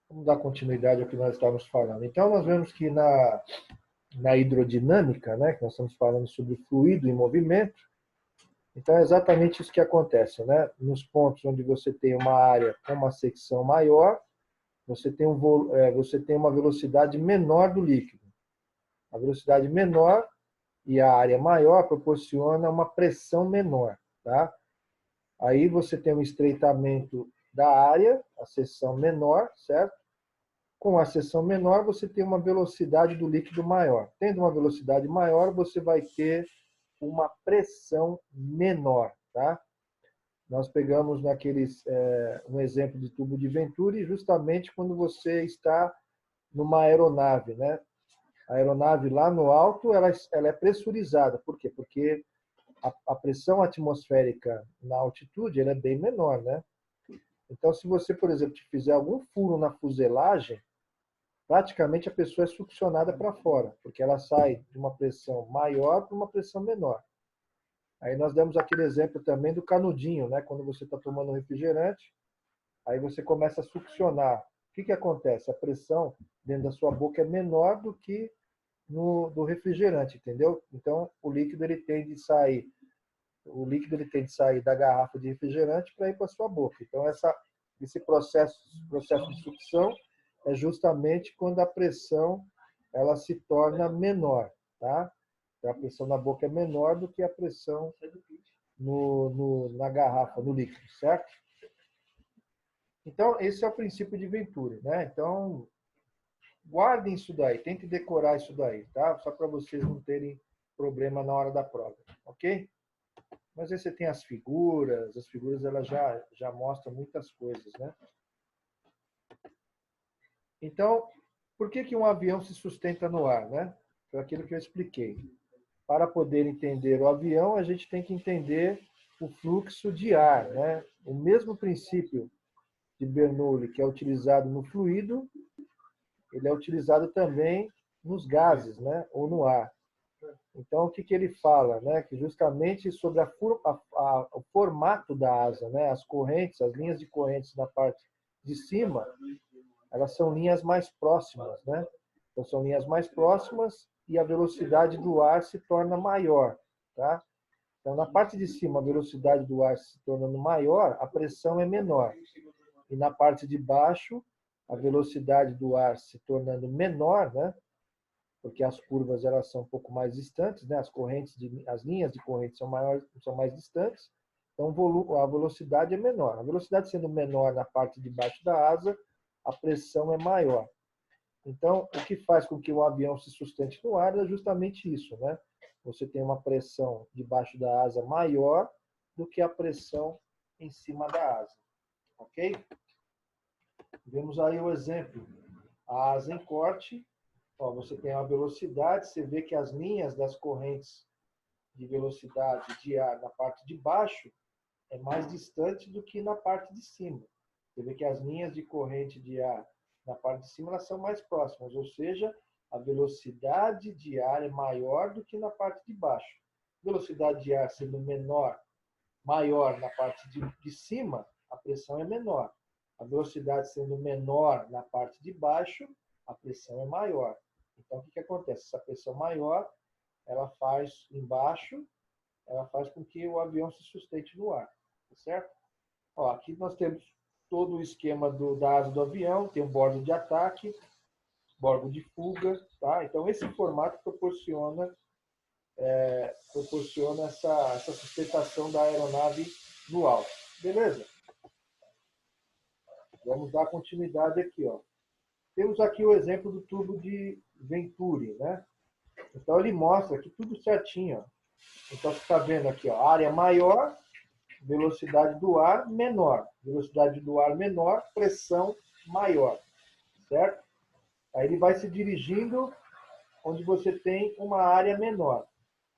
Vamos dar continuidade ao que nós estávamos falando. Então, nós vemos que na hidrodinâmica, né, que nós estamos falando sobre fluido em movimento, então é exatamente isso que acontece, né? Nos pontos onde você tem uma área com uma secção maior, você tem uma velocidade menor do líquido. A velocidade menor e a área maior proporciona uma pressão menor, tá? Aí você tem um estreitamento da área, a seção menor, certo? Com a seção menor, você tem uma velocidade do líquido maior. Tendo uma velocidade maior, você vai ter uma pressão menor, tá? Nós pegamos um exemplo de tubo de Venturi, justamente quando você está numa aeronave, né? A aeronave lá no alto, ela é pressurizada. Por quê? Porque a pressão atmosférica na altitude ela é bem menor, né? Então, se você, por exemplo, fizer algum furo na fuselagem, praticamente a pessoa é succionada para fora, porque ela sai de uma pressão maior para uma pressão menor. Aí nós demos aquele exemplo também do canudinho, né? Quando você está tomando um refrigerante, aí você começa a succionar. O que acontece? A pressão dentro da sua boca é menor do que do refrigerante, entendeu? Então, o líquido ele tem de sair da garrafa de refrigerante para ir para a sua boca. Então, esse processo de sucção é justamente quando a pressão ela se torna menor, tá? Então, a pressão na boca é menor do que a pressão na garrafa, no líquido, certo? Então, esse é o princípio de Venturi, né? Então, guardem isso daí, tentem decorar isso daí, tá? Só para vocês não terem problema na hora da prova, ok? Mas aí você tem as figuras elas já mostram muitas coisas, né? Então, por que um avião se sustenta no ar, né? Foi aquilo que eu expliquei. Para poder entender o avião, a gente tem que entender o fluxo de ar, né? O mesmo princípio de Bernoulli que é utilizado no fluido, ele é utilizado também nos gases, né? Ou no ar. Então, o que ele fala? Né? Que justamente sobre o formato da asa, né? As correntes, as linhas de correntes na parte de cima, elas são linhas mais próximas, né? Então, são linhas mais próximas e a velocidade do ar se torna maior, tá? Então, na parte de cima, a velocidade do ar se tornando maior, a pressão é menor. E na parte de baixo, a velocidade do ar se tornando menor, né? Porque as curvas elas são um pouco mais distantes, né? As linhas de corrente são mais distantes, então a velocidade é menor. A velocidade sendo menor na parte de baixo da asa, a pressão é maior. Então, o que faz com que o avião se sustente no ar é justamente isso, né? Você tem uma pressão debaixo da asa maior do que a pressão em cima da asa, ok? Vemos aí o exemplo. A asa em corte, ó, você tem uma velocidade, você vê que as linhas das correntes de velocidade de ar na parte de baixo é mais distante do que na parte de cima. Você vê que as linhas de corrente de ar na parte de cima elas são mais próximas, ou seja, a velocidade de ar é maior do que na parte de baixo. Velocidade de ar sendo maior na parte de cima, a pressão é menor. A velocidade sendo menor na parte de baixo, a pressão é maior. Então, o que acontece? Essa pressão maior, ela faz embaixo, ela faz com que o avião se sustente no ar, tá certo? Ó, aqui nós temos todo o esquema da asa do avião, tem um bordo de ataque, bordo de fuga, tá? Então, esse formato proporciona essa sustentação da aeronave no alto. Beleza? Vamos dar continuidade aqui, ó. Temos aqui o exemplo do tubo de Venturi, né? Então ele mostra aqui tudo certinho, ó. Então você está vendo aqui, ó, área maior, velocidade do ar menor, velocidade do ar menor, pressão maior, certo? Aí ele vai se dirigindo onde você tem uma área menor.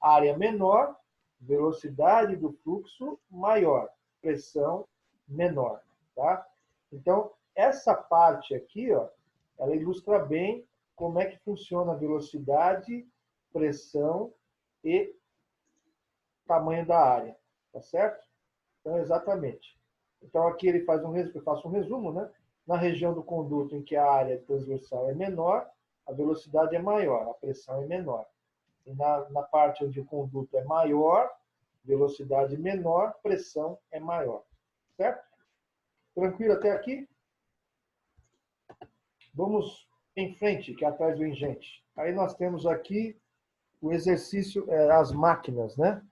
Área menor, velocidade do fluxo maior, pressão menor, tá? Então, essa parte aqui, ó, ela ilustra bem como é que funciona a velocidade, pressão e tamanho da área, tá certo? Então, exatamente. Então, aqui ele faz eu faço um resumo, né? Na região do conduto em que a área transversal é menor, a velocidade é maior, a pressão é menor. E na parte onde o conduto é maior, velocidade menor, pressão é maior. Certo? Tranquilo até aqui? Vamos em frente, que atrás vem gente. Aí nós temos aqui o exercício, as máquinas, né?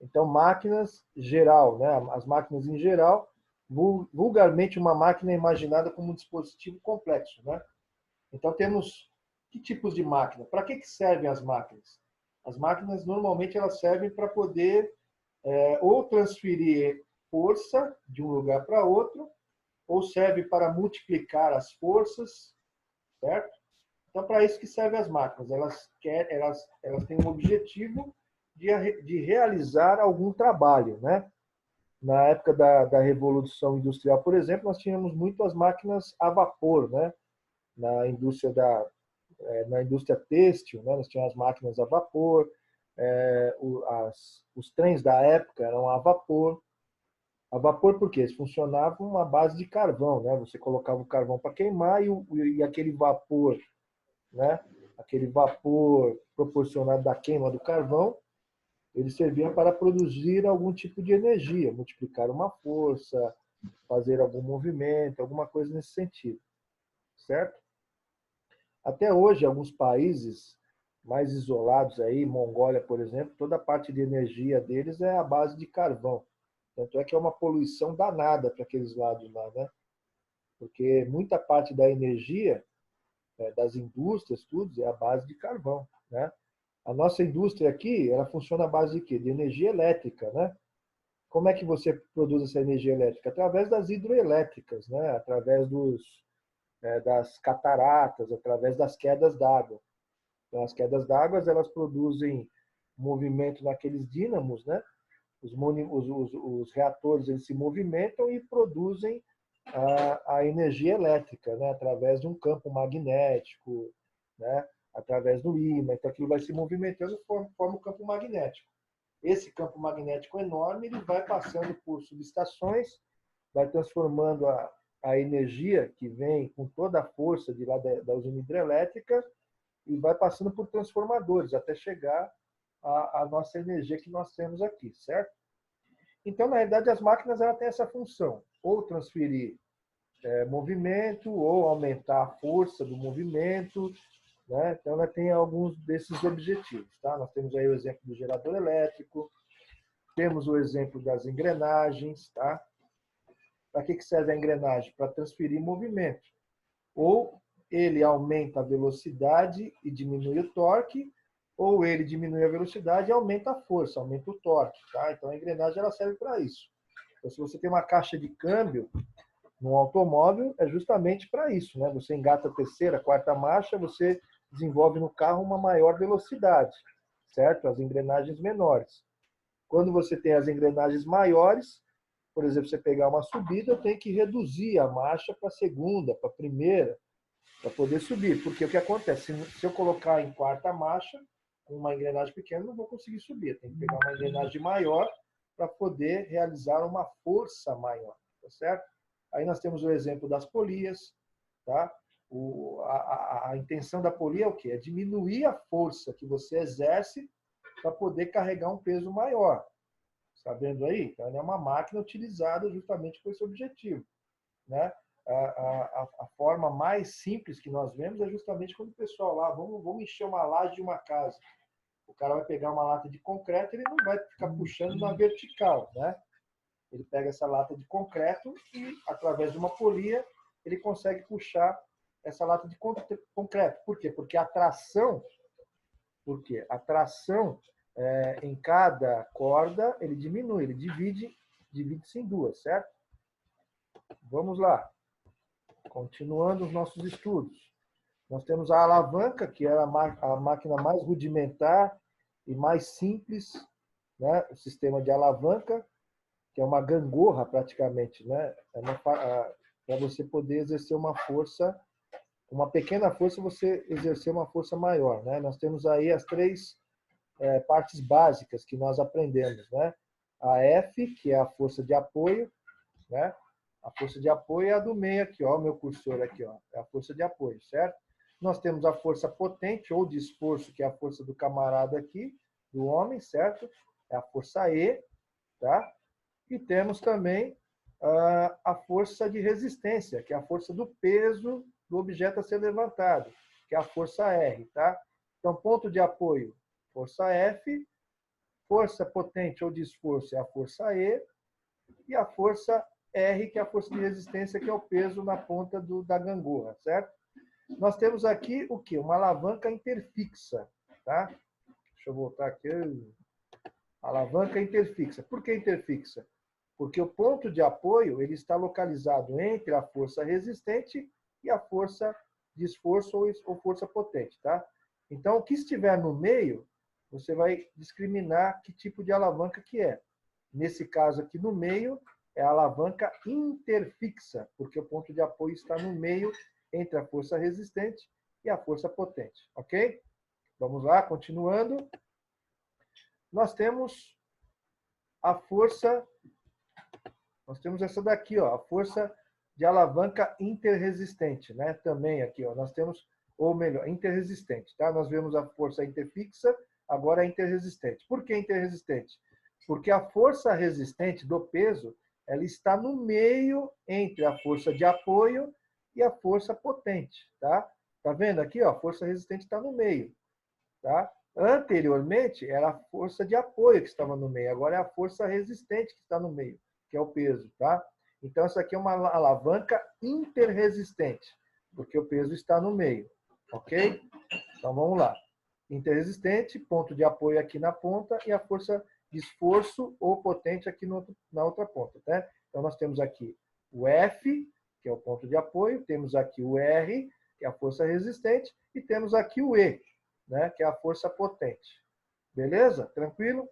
Então, máquinas geral, né? As máquinas em geral, vulgarmente uma máquina é imaginada como um dispositivo complexo, né? Então, temos que tipos de máquina? Para que servem as máquinas? As máquinas, normalmente, elas servem para poder ou transferir força de um lugar para outro, ou serve para multiplicar as forças, certo? Então, para isso que servem as máquinas. Elas têm um objetivo de realizar algum trabalho, né? Na época da Revolução Industrial, por exemplo, nós tínhamos muito as máquinas a vapor, né? Na indústria na indústria têxtil, né? Nós tínhamos as máquinas a vapor, os trens da época eram a vapor. A vapor por quê? Eles funcionavam à base de carvão, né? Você colocava o carvão para queimar e aquele vapor, né? Aquele vapor proporcionado da queima do carvão, ele servia para produzir algum tipo de energia, multiplicar uma força, fazer algum movimento, alguma coisa nesse sentido, certo? Até hoje, alguns países mais isolados aí, Mongólia, por exemplo, toda a parte de energia deles é à base de carvão. Tanto é que é uma poluição danada para aqueles lados lá, né? Porque muita parte da energia das indústrias, tudo, é à base de carvão, né? A nossa indústria aqui, ela funciona à base de quê? De energia elétrica, né? Como é que você produz essa energia elétrica? Através das hidroelétricas, né? Através das cataratas, através das quedas d'água. Então, as quedas d'água, elas produzem movimento naqueles dínamos, né? Os reatores eles se movimentam e produzem a energia elétrica, né? Através de um campo magnético, né? Através do ímã. Então, aquilo vai se movimentando e forma um campo magnético. Esse campo magnético enorme ele vai passando por subestações, vai transformando a energia que vem com toda a força de lá da usina hidrelétrica e vai passando por transformadores até chegar à nossa energia que nós temos aqui, certo? Então, na realidade, as máquinas ela têm essa função, ou transferir movimento, ou aumentar a força do movimento, né? Então, ela tem alguns desses objetivos. Tá? Nós temos aí o exemplo do gerador elétrico, temos o exemplo das engrenagens. Tá? Para que serve a engrenagem? Para transferir movimento. Ou ele aumenta a velocidade e diminui o torque, ou ele diminui a velocidade e aumenta a força, aumenta o torque. Tá? Então, a engrenagem ela serve para isso. Então, se você tem uma caixa de câmbio no automóvel, é justamente para isso. Né? Você engata a terceira, quarta marcha, você desenvolve no carro uma maior velocidade, certo? As engrenagens menores. Quando você tem as engrenagens maiores, por exemplo, você pegar uma subida, tem que reduzir a marcha para a segunda, para a primeira, para poder subir. Porque o que acontece? Se eu colocar em quarta marcha, com uma engrenagem pequena, eu não vou conseguir subir. Tem que pegar uma engrenagem maior para poder realizar uma força maior. Tá certo? Aí nós temos o exemplo das polias. Tá? A intenção da polia é o quê? É diminuir a força que você exerce para poder carregar um peso maior. Está vendo aí? Então, é uma máquina utilizada justamente com esse objetivo. Né? A forma mais simples que nós vemos é justamente quando o pessoal lá, vamos encher uma laje de uma casa. O cara vai pegar uma lata de concreto, ele não vai ficar puxando na vertical, né? Ele pega essa lata de concreto e, através de uma polia, ele consegue puxar essa lata de concreto. Por quê? Porque a tração, em cada corda, ele diminui, ele divide-se em duas, certo? Vamos lá. Continuando os nossos estudos. Nós temos a alavanca, que era a máquina mais rudimentar e mais simples, né? O sistema de alavanca, que é uma gangorra praticamente, né? Para você poder exercer uma força, uma pequena força, você exercer uma força maior, né? Nós temos aí as três partes básicas que nós aprendemos, né? A F, que é a força de apoio, né? A força de apoio é a do meio aqui, ó, o meu cursor aqui, ó, é a força de apoio, certo? Nós temos a força potente ou de esforço, que é a força do camarada aqui, do homem, certo? É a força E, tá? E temos também a força de resistência, que é a força do peso do objeto a ser levantado, que é a força R, tá? Então, ponto de apoio, força F, força potente ou de esforço é a força E, e a força R, que é a força de resistência, que é o peso na ponta da gangorra, certo? Nós temos aqui o quê? Uma alavanca interfixa, tá? Deixa eu voltar aqui. Alavanca interfixa. Por que interfixa? Porque o ponto de apoio ele está localizado entre a força resistente e a força de esforço ou força potente, tá? Então, o que estiver no meio, você vai discriminar que tipo de alavanca que é. Nesse caso aqui, no meio, é a alavanca interfixa, porque o ponto de apoio está no meio entre a força resistente e a força potente, ok? Vamos lá, continuando. Nós temos a força, nós temos essa daqui, ó, a força de alavanca interresistente, né? Também aqui, ó, nós temos, ou melhor, interresistente, tá? Nós vemos a força interfixa, agora a interresistente. Por que interresistente? Porque a força resistente do peso, ela está no meio entre a força de apoio e a força potente, tá? Tá vendo aqui, ó, a força resistente está no meio, tá? Anteriormente, era a força de apoio que estava no meio, agora é a força resistente que está no meio, que é o peso, tá? Então, isso aqui é uma alavanca interresistente, porque o peso está no meio, ok? Então, vamos lá. Interresistente, ponto de apoio aqui na ponta e a força de esforço ou potente aqui na outra ponta, tá? Então, nós temos aqui o F, que é o ponto de apoio, temos aqui o R, que é a força resistente, e temos aqui o E, né, que é a força potente. Beleza? Tranquilo?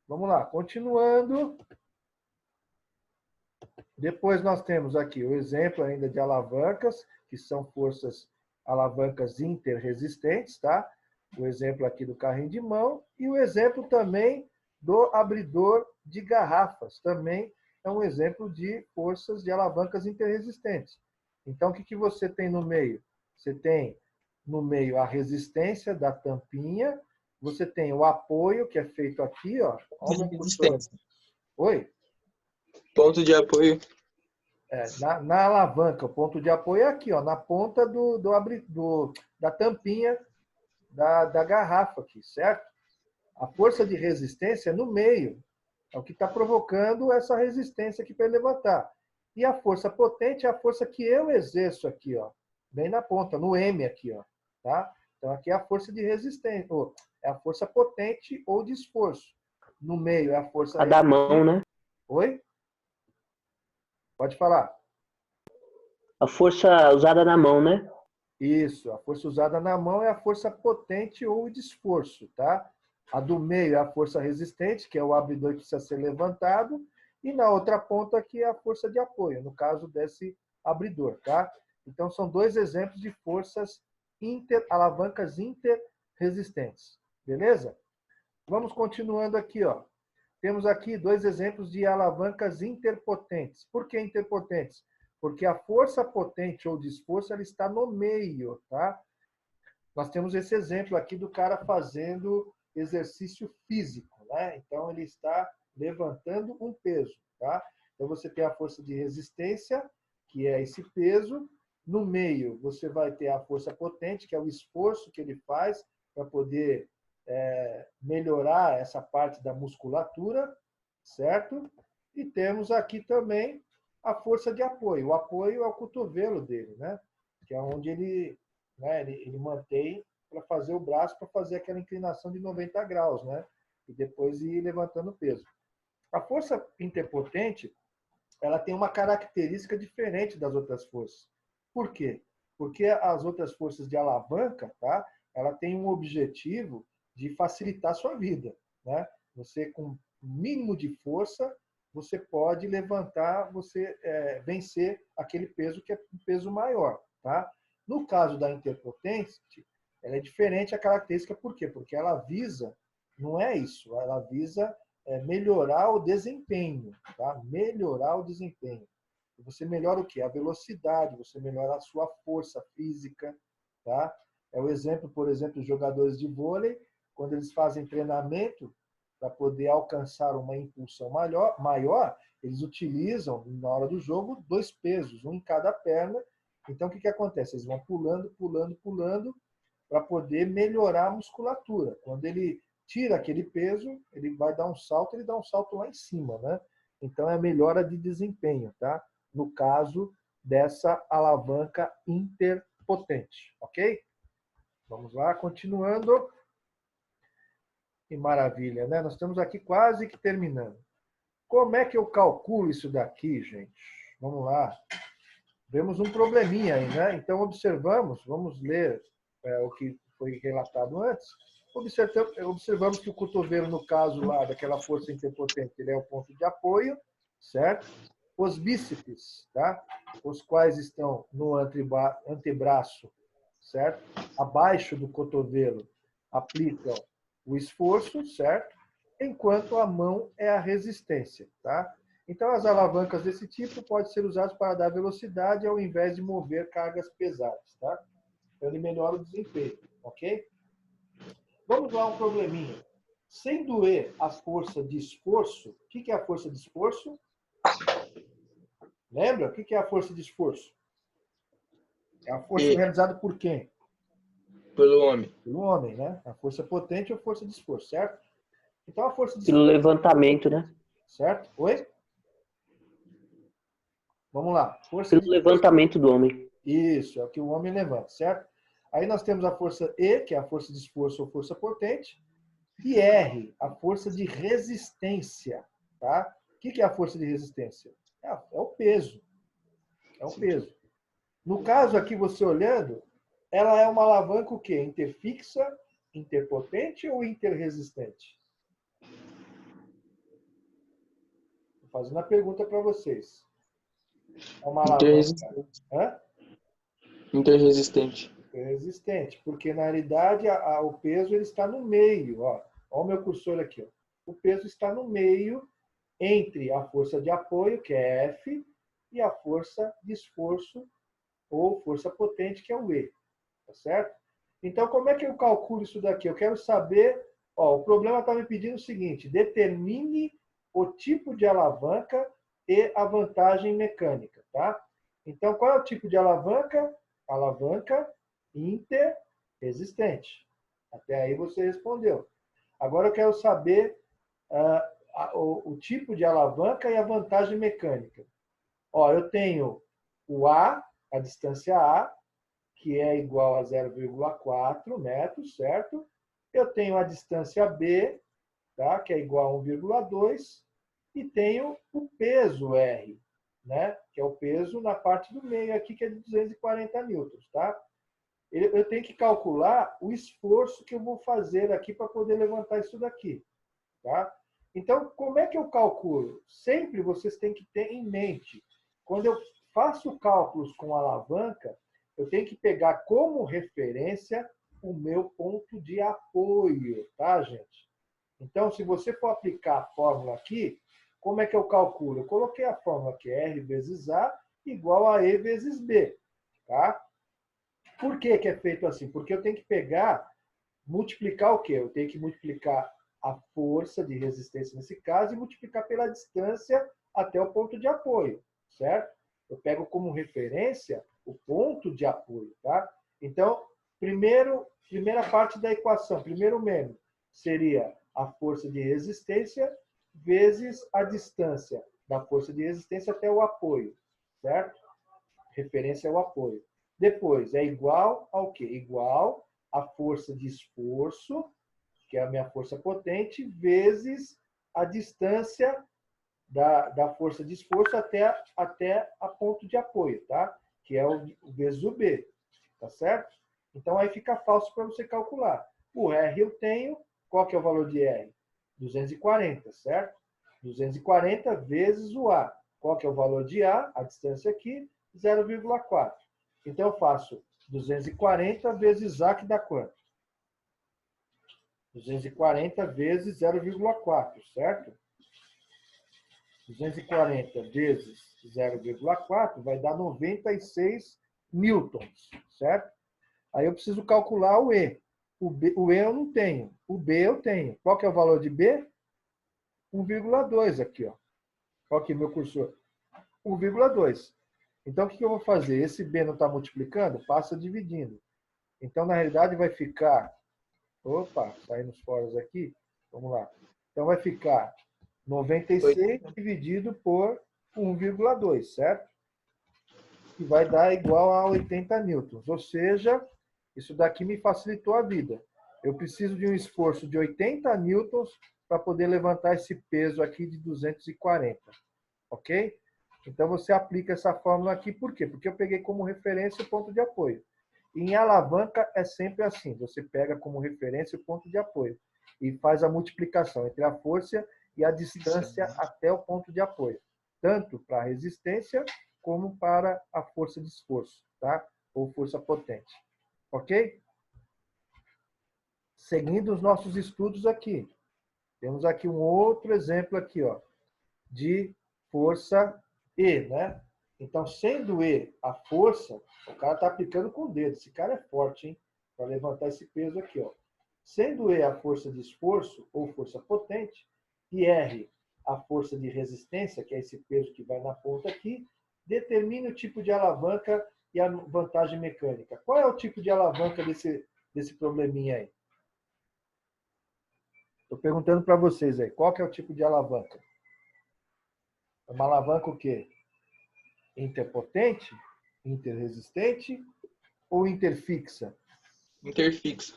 Vamos lá, continuando. Depois nós temos aqui o exemplo ainda de alavancas, que são forças alavancas interresistentes, tá? O exemplo aqui do carrinho de mão e o exemplo também do abridor de garrafas. Também é um exemplo de forças de alavancas interresistentes. Então, o que você tem no meio? Você tem no meio a resistência da tampinha, você tem o apoio, que é feito aqui, ó. Olha o meu cursor. Oi? Ponto de apoio. Na alavanca, o ponto de apoio é aqui, ó, na ponta da tampinha da garrafa aqui, certo? A força de resistência é no meio, é o que está provocando essa resistência aqui para ele levantar. E a força potente é a força que eu exerço aqui, ó, bem na ponta, no M aqui, ó, tá? Então aqui é a força de resistência, é a força potente ou de esforço. No meio é a força A da mão, né? Oi? Pode falar. A força usada na mão, né? Isso, a força usada na mão é a força potente ou de esforço, tá? A do meio é a força resistente, que é o abridor que precisa ser levantado, e na outra ponta aqui é a força de apoio, no caso desse abridor, tá? Então são dois exemplos de forças alavancas interresistentes, beleza? Vamos continuando aqui, ó. Temos aqui dois exemplos de alavancas interpotentes. Por que interpotentes? Porque a força potente ou de esforço ela está no meio, tá? Nós temos esse exemplo aqui do cara fazendo exercício físico, né? Então ele está levantando um peso, tá? Então você tem a força de resistência, que é esse peso. No meio você vai ter a força potente, que é o esforço que ele faz para poder melhorar essa parte da musculatura, certo? E temos aqui também a força de apoio. O apoio é o cotovelo dele, né? Que é onde ele mantém para fazer o braço, para fazer aquela inclinação de 90 graus, né? E depois ir levantando o peso. A força interpotente, ela tem uma característica diferente das outras forças. Por quê? Porque as outras forças de alavanca, tá? Ela tem um objetivo de facilitar a sua vida, né? Você, com o mínimo de força, você pode levantar, você vencer aquele peso que é um peso maior, tá? No caso da interpotente, ela é diferente a característica, por quê? Porque ela visa, não é isso, ela visa melhorar o desempenho, tá? Melhorar o desempenho. Você melhora o quê? A velocidade, você melhora a sua força física, tá? É o exemplo, por exemplo, dos jogadores de vôlei, quando eles fazem treinamento para poder alcançar uma impulsão maior, eles utilizam, na hora do jogo, 2 pesos, um em cada perna. Então, o que acontece? Eles vão pulando, pulando, pulando, para poder melhorar a musculatura. Quando ele tira aquele peso, ele vai dar um salto, ele dá um salto lá em cima, né? Então, é a melhora de desempenho, tá? No caso dessa alavanca interpotente, ok? Vamos lá, continuando. Que maravilha, né? Nós estamos aqui quase que terminando. Como é que eu calculo isso daqui, gente? Vamos lá. Vemos um probleminha aí, né? Então, observamos, vamos ler o que foi relatado antes. Observamos que o cotovelo, no caso lá daquela força interpotente, ele é o ponto de apoio, certo? Os bíceps, tá? Os quais estão no antebraço, certo? Abaixo do cotovelo, aplicam o esforço, certo? Enquanto a mão é a resistência, tá? Então, as alavancas desse tipo podem ser usadas para dar velocidade ao invés de mover cargas pesadas, tá? Então, ele melhora o desempenho, ok? Vamos lá, um probleminha. Sem doer a força de esforço, o que é a força de esforço? Lembra? O que é a força de esforço? É a força realizada por quem? Pelo homem. Pelo homem, né? A força potente ou força de esforço, certo? Então, a força de Pelo esforço... levantamento, né? Certo? Oi? Vamos lá. Força Pelo de... levantamento do homem. Isso, é o que o homem levanta, certo? Aí nós temos a força E, que é a força de esforço ou força potente, e R, a força de resistência, tá? O que é a força de resistência? É o peso. É o peso. No caso aqui, você olhando, ela é uma alavanca o quê? Interfixa, interpotente ou interresistente? Estou fazendo a pergunta para vocês. É uma alavanca... Hã? Interresistente. Resistente, porque na realidade o peso ele está no meio. Ó. Olha o meu cursor aqui. Ó. O peso está no meio entre a força de apoio, que é F, e a força de esforço, ou força potente, que é o E. Tá certo? Então, como é que eu calculo isso daqui? Eu quero saber... Ó, o problema está me pedindo o seguinte: determine o tipo de alavanca e a vantagem mecânica. Tá? Então, qual é o tipo de alavanca? Alavanca interresistente. Até aí você respondeu. Agora eu quero saber o tipo de alavanca e a vantagem mecânica. Ó, eu tenho o A, a distância A, que é igual a 0,4 metros, certo? Eu tenho a distância B, tá? Que é igual a 1,2, e tenho o peso R, né? Que é o peso na parte do meio aqui, que é de 240 newtons, tá? Eu tenho que calcular o esforço que eu vou fazer aqui para poder levantar isso daqui. Tá? Então, como é que eu calculo? Sempre vocês têm que ter em mente, quando eu faço cálculos com alavanca, eu tenho que pegar como referência o meu ponto de apoio, tá, gente? Então, se você for aplicar a fórmula aqui, como é que eu calculo? Eu coloquei a fórmula que é R vezes A igual a E vezes B, tá? Por que é feito assim? Porque eu tenho que multiplicar o quê? Eu tenho que multiplicar a força de resistência nesse caso e multiplicar pela distância até o ponto de apoio, certo? Eu pego como referência o ponto de apoio, tá? Então, primeira parte da equação, primeiro membro, seria a força de resistência vezes a distância da força de resistência até o apoio, certo? Referência ao apoio. Depois, é igual ao quê? Igual à força de esforço, que é a minha força potente, vezes a distância da força de esforço até a ponto de apoio, tá? Que é o vezes o B, tá certo? Então, aí fica fácil para você calcular. O R eu tenho, qual que é o valor de R? 240, certo? 240 vezes o A. Qual que é o valor de A? A distância aqui, 0,4. Então, eu faço 240 vezes A, que dá quanto? 240 vezes 0,4, certo? 240 vezes 0,4 vai dar 96 newtons, certo? Aí eu preciso calcular o E. O E eu não tenho. O B eu tenho. Qual que é o valor de B? 1,2 aqui, ó. Qual que é meu cursor? 1,2. Então, o que eu vou fazer? Esse B não está multiplicando? Passa dividindo. Então, na realidade, vai ficar... Opa, saindo os foras aqui. Vamos lá. Então, vai ficar 96 dividido por 1,2, certo? Que vai dar igual a 80 newtons. Ou seja, isso daqui me facilitou a vida. Eu preciso de um esforço de 80 newtons para poder levantar esse peso aqui de 240. Ok? Então, você aplica essa fórmula aqui. Por quê? Porque eu peguei como referência o ponto de apoio. E em alavanca é sempre assim. Você pega como referência o ponto de apoio e faz a multiplicação entre a força e a distância até o ponto de apoio. Tanto para a resistência como para a força de esforço, tá? Ou força potente. Ok? Seguindo os nossos estudos aqui. Temos aqui um outro exemplo aqui, ó, de força E, né? Então, sendo E a força, o cara está aplicando com o dedo. Esse cara é forte, hein? Para levantar esse peso aqui, ó. Sendo E a força de esforço ou força potente, e R a força de resistência, que é esse peso que vai na ponta aqui, determine o tipo de alavanca e a vantagem mecânica. Qual é o tipo de alavanca desse probleminha aí? Estou perguntando para vocês aí, qual que é o tipo de alavanca? É uma alavanca o quê? Interpotente? Interresistente? Ou interfixa? Interfixa.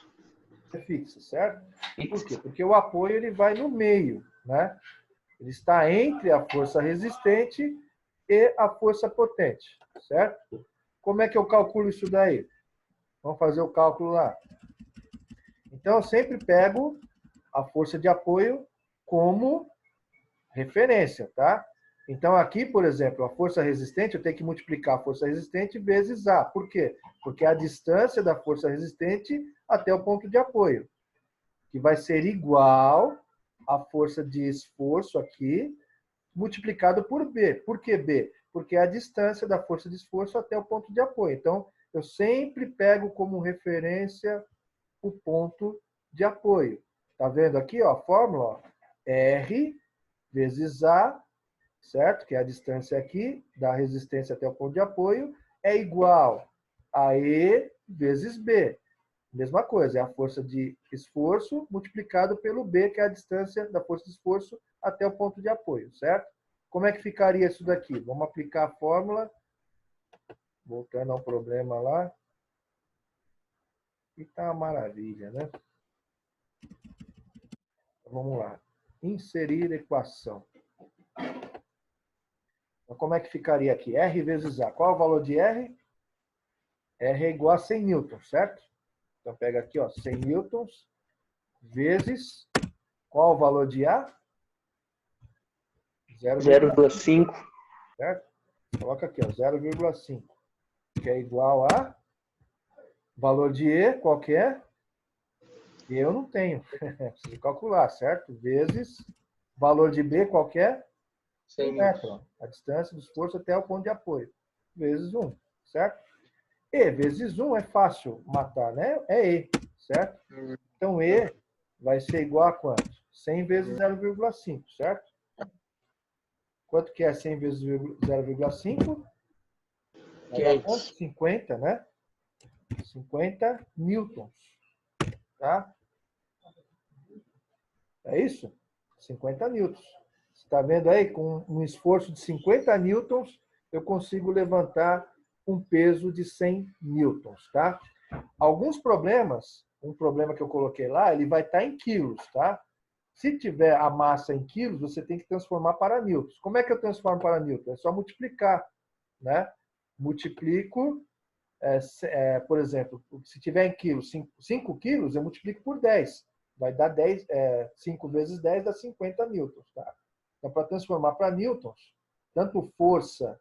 Interfixa, certo? Por quê? Porque o apoio ele vai no meio, né? Ele está entre a força resistente e a força potente, certo? Como é que eu calculo isso daí? Vamos fazer o cálculo lá. Então, eu sempre pego a força de apoio como referência, tá? Então, aqui, por exemplo, a força resistente, eu tenho que multiplicar a força resistente vezes A. Por quê? Porque é a distância da força resistente até o ponto de apoio, que vai ser igual à força de esforço aqui, multiplicado por B. Por que B? Porque é a distância da força de esforço até o ponto de apoio. Então, eu sempre pego como referência o ponto de apoio. Tá vendo aqui, ó, a fórmula? Ó, R vezes A, certo? Que é a distância aqui, da resistência até o ponto de apoio, é igual a E vezes B. Mesma coisa, é a força de esforço multiplicado pelo B, que é a distância da força de esforço até o ponto de apoio, certo? Como é que ficaria isso daqui? Vamos aplicar a fórmula. Voltando ao problema lá. E tá uma maravilha, né? Então, vamos lá. Inserir equação. Então, como é que ficaria aqui? R vezes A. Qual é o valor de R? R é igual a 100 newtons, certo? Então, pega aqui, ó, 100 newtons vezes... Qual o valor de A? 0,5. Certo? Coloca aqui, ó, 0,5. Que é igual a... Valor de E, qual que é? Eu não tenho. Preciso calcular, certo? Vezes... Valor de B, qual que é? 100 metros. A distância do esforço até o ponto de apoio. Vezes 1, certo? E vezes 1 é fácil matar, né? É E, certo? Então, E vai ser igual a quanto? 100 vezes 0,5, certo? Quanto que é 100 vezes 0,5? Vai dar quanto? 50, né? 50 newtons. Tá? É isso? 50 newtons. Você está vendo aí? Com um esforço de 50 newtons, eu consigo levantar um peso de 100 newtons, tá? Alguns problemas, um problema que eu coloquei lá, ele vai estar em quilos, tá? Se tiver a massa em quilos, você tem que transformar para newtons. Como é que eu transformo para newtons? É só multiplicar, né? Multiplico, por exemplo, se tiver em quilos, 5 quilos, eu multiplico por 10. Vai dar 10, 5 vezes 10 dá 50 newtons, tá? Então, para transformar para newtons, tanto força,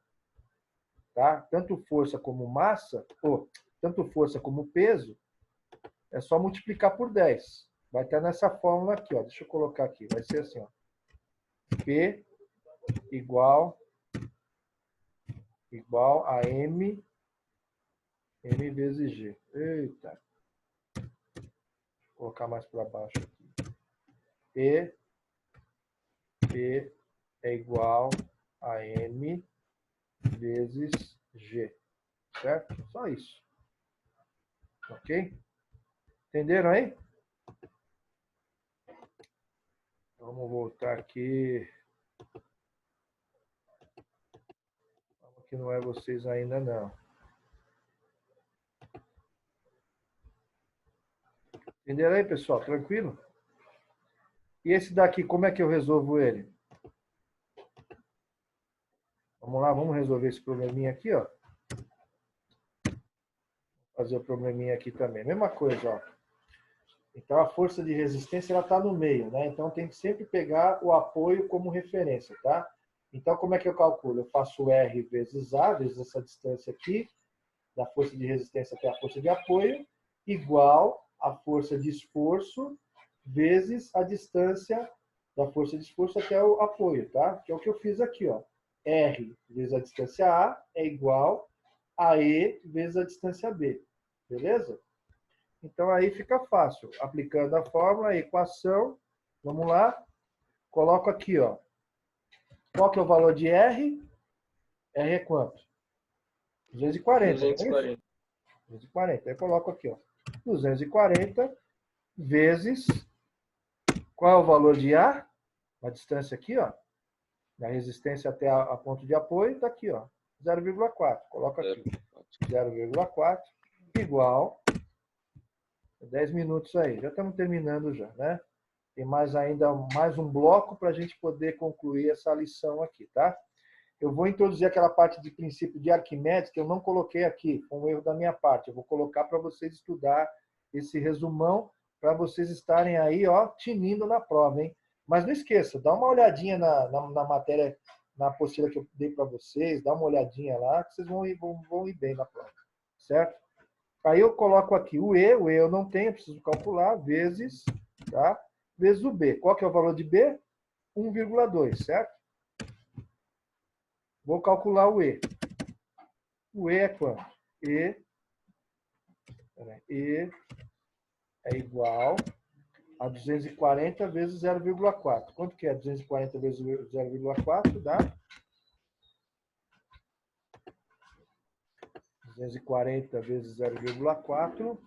tá? Tanto força como massa, ou tanto força como peso, é só multiplicar por 10. Vai estar nessa fórmula aqui, ó. Deixa eu colocar aqui. Vai ser assim, ó. P igual a M vezes G. Eita. Vou colocar mais para baixo aqui. P é igual a M vezes G. Certo? Só isso. Ok? Entenderam aí? Vamos voltar aqui. Que não é vocês ainda não. Entenderam aí, pessoal? Tranquilo? E esse daqui, como é que eu resolvo ele? Vamos lá, vamos resolver esse probleminha aqui, ó. Fazer o probleminha aqui também. Mesma coisa, ó. Então, a força de resistência, ela está no meio, né? Então, tem que sempre pegar o apoio como referência, tá? Então, como é que eu calculo? Eu faço R vezes A, vezes essa distância aqui, da força de resistência até a força de apoio, igual a força de esforço vezes a distância da força de esforço até o apoio, tá? Que é o que eu fiz aqui, ó. R vezes a distância A é igual a E vezes a distância B. Beleza? Então, aí fica fácil. Aplicando a fórmula, a equação, vamos lá, coloco aqui, ó. Qual que é o valor de R? R é quanto? 240. 240. 240. Aí eu coloco aqui, ó. 240 vezes... Qual é o valor de A? A distância aqui, ó. Da resistência até a ponto de apoio, está aqui, ó. 0,4. Coloca aqui. 0,4 igual 10 minutos aí. Já estamos terminando já, né? Tem mais um bloco para a gente poder concluir essa lição aqui, tá? Eu vou introduzir aquela parte de princípio de Arquimedes que eu não coloquei aqui, foi um erro da minha parte. Eu vou colocar para vocês estudar esse resumão, para vocês estarem aí, ó, tinindo na prova, hein? Mas não esqueça, dá uma olhadinha na matéria, na apostila que eu dei para vocês, dá uma olhadinha lá, que vocês vão ir bem na prova, certo? Aí eu coloco aqui o E eu não tenho, eu preciso calcular, vezes, tá? Vezes o B. Qual que é o valor de B? 1,2, certo? Vou calcular o E. O E é quanto? E é igual a 240 vezes 0,4. Quanto que é 240 vezes 0,4? Dá 240 vezes 0,4.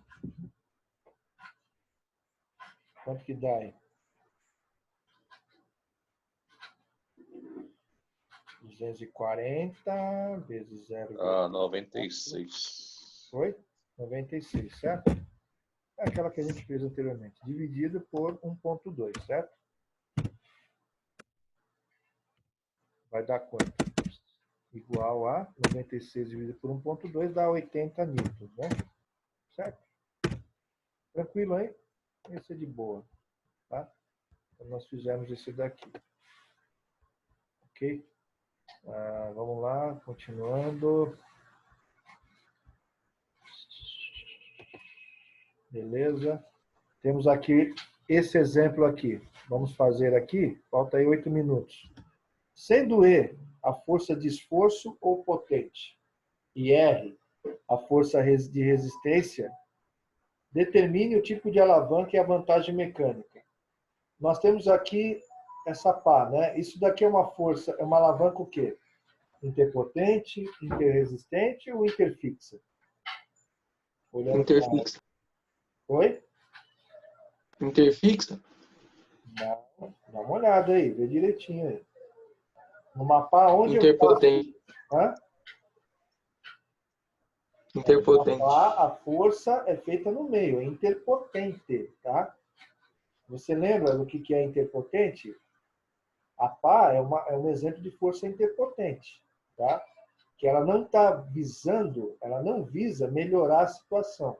Quanto que dá aí? 240 vezes 0,4. 96. Foi? 96, certo? É aquela que a gente fez anteriormente. Dividido por 1,2, certo? Vai dar quanto? Igual a 96 dividido por 1,2 dá 80 newtons, né? Certo? Tranquilo aí? Esse é de boa, tá? Então, nós fizemos esse daqui. Ok? Vamos lá, continuando. Beleza? Temos aqui esse exemplo aqui. Vamos fazer aqui. Falta aí 8 minutos. Sendo E a força de esforço ou potente e R a força de resistência, determine o tipo de alavanca e a vantagem mecânica. Nós temos aqui essa pá, né? Isso daqui é uma força, é uma alavanca o quê? Interpotente, interresistente ou interfixa? Interfixa. Oi? Interfixa? Não, dá uma olhada aí, vê direitinho aí. No mapa onde Interpotente. Hã? Interpotente. No mapa, a força é feita no meio, é interpotente, tá? Você lembra do que é interpotente? A pá é um exemplo de força interpotente, tá? Que ela não está visando, ela não visa melhorar a situação.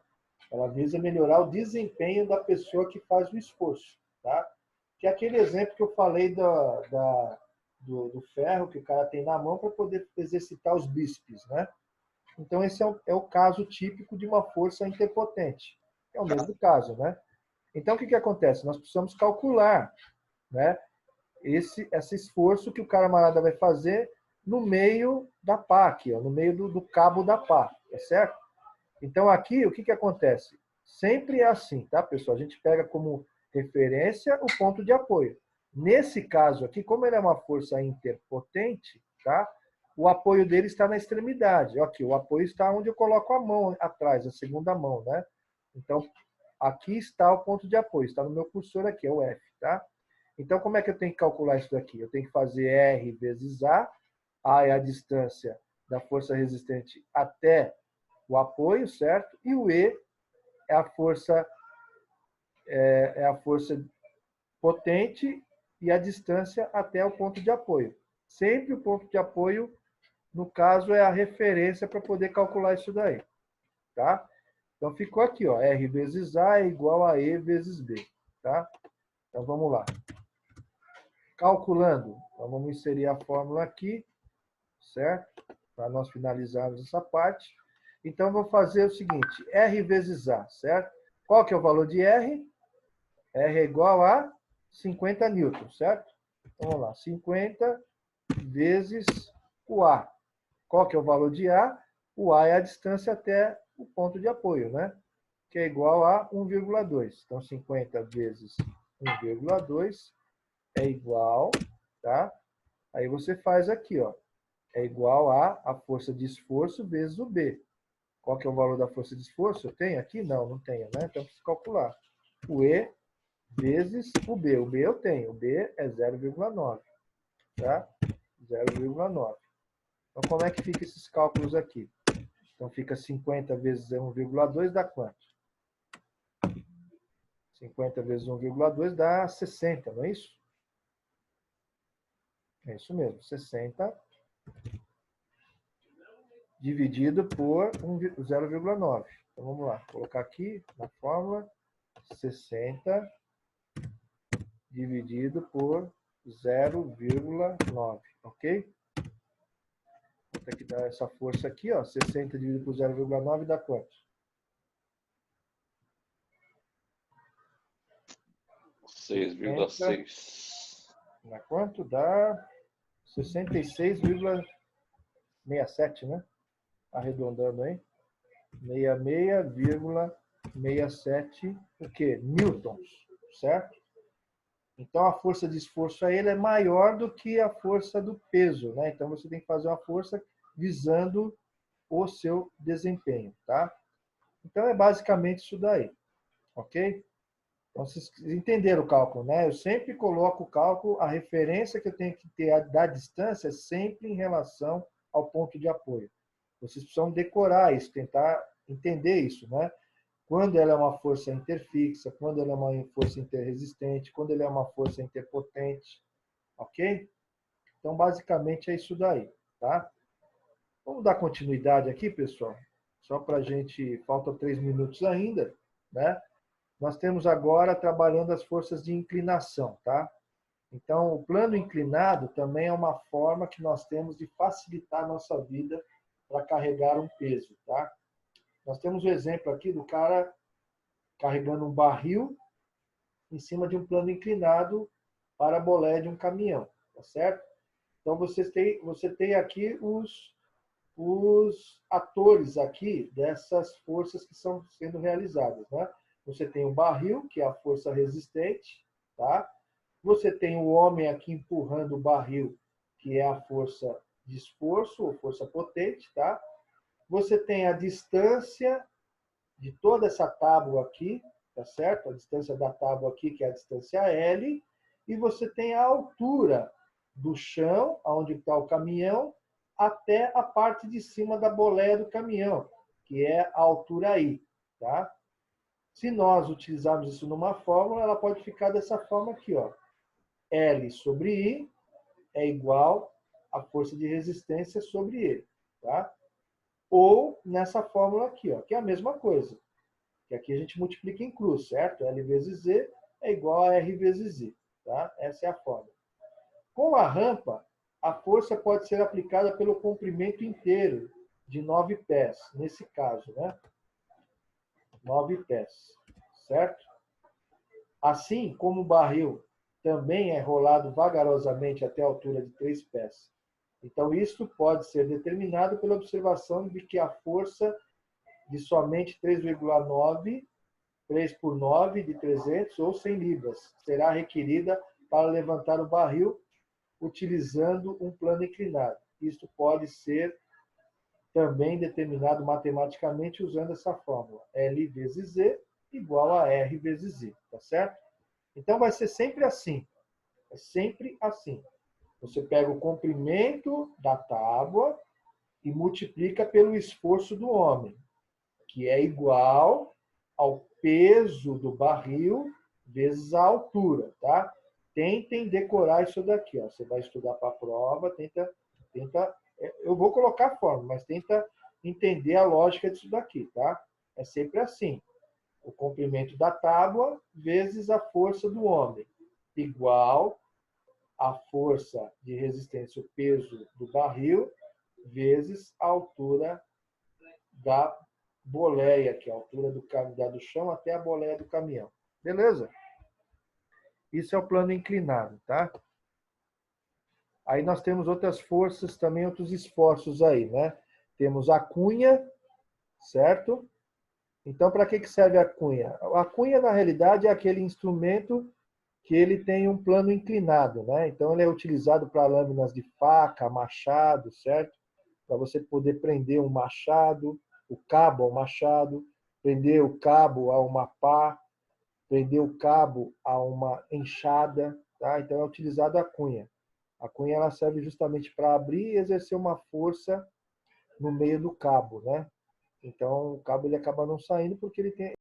Ela visa melhorar o desempenho da pessoa que faz o esforço, tá? Que é aquele exemplo que eu falei do ferro que o cara tem na mão para poder exercitar os bíceps, né? Então, esse é o caso típico de uma força interpotente. É o mesmo caso, né? Então, o que acontece? Nós precisamos calcular, né? esse esforço que o camarada vai fazer no meio da pá, aqui, ó, no meio do cabo da pá, tá certo? Então, aqui, o que acontece? Sempre é assim, tá, pessoal? A gente pega como referência o ponto de apoio. Nesse caso aqui, como ele é uma força interpotente, tá? O apoio dele está na extremidade. Aqui, o apoio está onde eu coloco a mão atrás, a segunda mão, né? Então, aqui está o ponto de apoio, está no meu cursor aqui, é o F, tá? Então, como é que eu tenho que calcular isso daqui? Eu tenho que fazer R vezes A é a distância da força resistente até o apoio, certo? E o E é a força potente e a distância até o ponto de apoio. Sempre o ponto de apoio, no caso, é a referência para poder calcular isso daí, tá? Então, ficou aqui, ó, R vezes A é igual a E vezes B, tá? Então, vamos lá. Calculando, então, vamos inserir a fórmula aqui, certo? Para nós finalizarmos essa parte. Então, vou fazer o seguinte, R vezes A, certo? Qual que é o valor de R? R é igual a 50 newtons, certo? Então, vamos lá, 50 vezes o A. Qual que é o valor de A? O A é a distância até o ponto de apoio, né? Que é igual a 1,2. Então, 50 vezes 1,2 é igual, tá? Aí você faz aqui, ó. É igual a força de esforço vezes o B. Qual que é o valor da força de esforço? Eu tenho aqui? Não, não tenho, né? Então, eu preciso calcular. O E vezes o B. O B eu tenho. O B é 0,9, tá? 0,9. Então, como é que fica esses cálculos aqui? Então, fica 50 vezes 1,2 dá quanto? 50 vezes 1,2 dá 60, não é isso? É isso mesmo, 60 dividido por 0,9. Então, vamos lá, vou colocar aqui na fórmula 60 dividido por 0,9, ok? Vou ter que dar essa força aqui, ó, 60 dividido por 0,9 dá quanto? 6,6. Dá quanto? Dá 66,67, né? Arredondando aí. 66,67 o quê? Newtons, certo? Então, a força de esforço a ele é maior do que a força do peso, né? Então, você tem que fazer uma força visando o seu desempenho, tá? Então, é basicamente isso daí, ok? Então, vocês entenderam o cálculo, né? Eu sempre coloco o cálculo, a referência que eu tenho que ter da distância é sempre em relação ao ponto de apoio. Vocês precisam decorar isso, tentar entender isso, né? Quando ela é uma força interfixa, quando ela é uma força interresistente, quando ela é uma força interpotente, ok? Então, basicamente, é isso daí, tá? Vamos dar continuidade aqui, pessoal? Só para a gente... Faltam 3 minutos ainda, né? Nós temos agora trabalhando as forças de inclinação, tá? Então, o plano inclinado também é uma forma que nós temos de facilitar a nossa vida para carregar um peso, tá? Nós temos o exemplo aqui do cara carregando um barril em cima de um plano inclinado para a bolé de um caminhão, tá certo? Então, você tem aqui os atores aqui dessas forças que estão sendo realizadas, né? Você tem o barril, que é a força resistente, tá? Você tem o homem aqui empurrando o barril, que é a força de esforço, ou força potente, tá? Você tem a distância de toda essa tábua aqui, tá certo? A distância da tábua aqui, que é a distância L, e você tem a altura do chão, onde está o caminhão, até a parte de cima da boleia do caminhão, que é a altura I, tá? Se nós utilizarmos isso numa fórmula, ela pode ficar dessa forma aqui, ó. L sobre I é igual à força de resistência sobre E, tá? Ou nessa fórmula aqui, ó, que é a mesma coisa. Que aqui a gente multiplica em cruz, certo? L vezes Z é igual a R vezes I, tá? Essa é a fórmula. Com a rampa, a força pode ser aplicada pelo comprimento inteiro de 9 pés, nesse caso, né? 9 pés, certo? Assim como o barril também é rolado vagarosamente até a altura de 3 pés. Então, isto pode ser determinado pela observação de que a força de somente 3,9, 3 por 9 de 300 ou 100 libras será requerida para levantar o barril utilizando um plano inclinado. Isto pode ser também determinado matematicamente usando essa fórmula. L vezes Z igual a R vezes Z, tá certo? Então, vai ser sempre assim. É sempre assim. Você pega o comprimento da tábua e multiplica pelo esforço do homem, que é igual ao peso do barril vezes a altura, tá? Tentem decorar isso daqui, ó. Você vai estudar para a prova, tenta, eu vou colocar a fórmula, mas tenta entender a lógica disso daqui, tá? É sempre assim. O comprimento da tábua vezes a força do homem, igual a força de resistência, o peso do barril, vezes a altura da boleia, que é a altura do chão até a boleia do caminhão. Beleza? Isso é o plano inclinado, tá? Aí nós temos outras forças também, outros esforços aí, né? Temos a cunha, certo? Então, para que serve a cunha? A cunha, na realidade, é aquele instrumento que ele tem um plano inclinado, né? Então, ele é utilizado para lâminas de faca, machado, certo? Para você poder prender um machado, o cabo ao machado, prender o cabo a uma pá, prender o cabo a uma enxada, tá? Então, é utilizado a cunha. A cunha ela serve justamente para abrir e exercer uma força no meio do cabo, né? Então, o cabo ele acaba não saindo porque